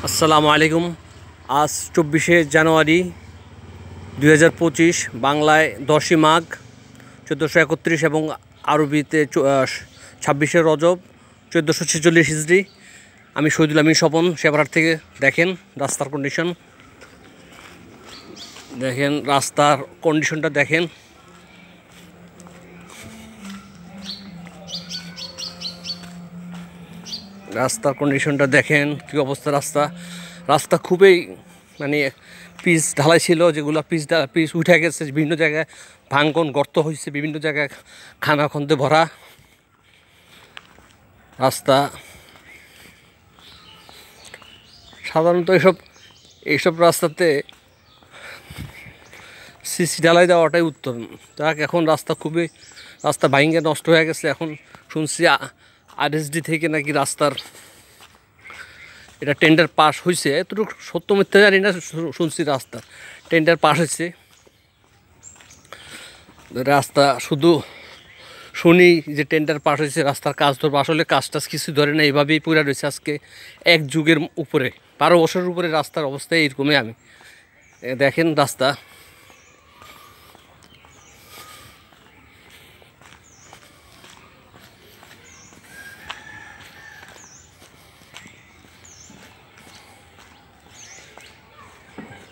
আসসালামু আলাইকুম। আজ 24শে জানুয়ারি 2025, বাংলায় 10ই মাঘ 1431 এবং আরবিতে 26শে রজব 1446 হিজরি। আমি শহীদুল আমিন স্বপন শেপারহাট থেকে। দেখেন রাস্তার কন্ডিশন, দেখেন রাস্তার কন্ডিশনটা দেখেন। রাস্তার কন্ডিশনটা দেখেন কী অবস্থা। রাস্তা খুবই মানে পিচ ঢালাই ছিল, যেগুলো পিচ উঠে গেছে, বিভিন্ন জায়গায় ভাঙ্গন গর্ত হয়েছে, বিভিন্ন জায়গায় খানাখন্দে ভরা রাস্তা। সাধারণত এইসব রাস্তাতে সিসি ঢালাই দেওয়াটাই উত্তম। যাক, এখন রাস্তা ভাঙ্গে নষ্ট হয়ে গেছে। এখন শুনছি আরএসডি থেকে নাকি রাস্তার এটা টেন্ডার পাস হয়েছে, এতটুকু সত্য মিথ্যা জানি না, শুনছি রাস্তার টেন্ডার পাস হয়েছে। রাস্তা শুধু শুনি যে টেন্ডার পাস হয়েছে, রাস্তার কাজ ধরবো, আসলে কাজ কিছু ধরে না, এইভাবেই পুরা রয়েছে। আজকে এক যুগের উপরে, 12 বছরের উপরে রাস্তার অবস্থা এইরকমই। আমি দেখেন রাস্তা,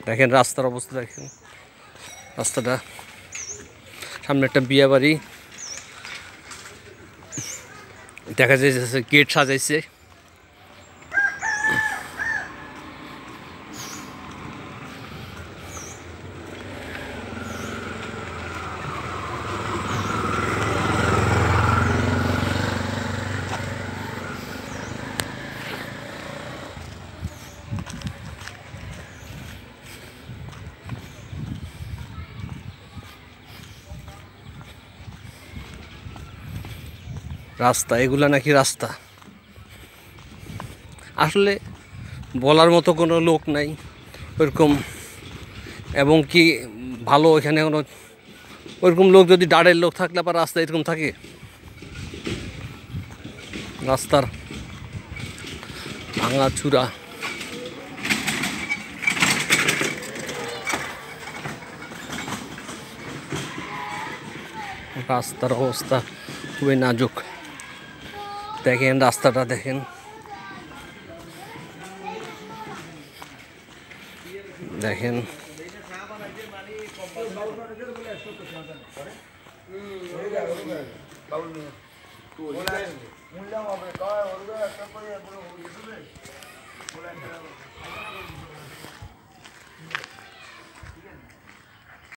দেখেন রাস্তার অবস্থা, দেখেন রাস্তাটা। সামনে একটা বিয়ে বাড়ি দেখা যাচ্ছে, গেট সাজাইছে। রাস্তা এগুলা নাকি রাস্তা, আসলে বলার মতো কোনো লোক নাই ওইরকম। এবং কি ভালো এখানে কোনো ওইরকম লোক, যদি দাঁড়ের লোক থাকলে আবার রাস্তা এরকম থাকে। রাস্তার ভাঙা চূড়া, রাস্তার অবস্থা খুবই নাজুক। দেখেন রাস্তাটা দেখেন, দেখেন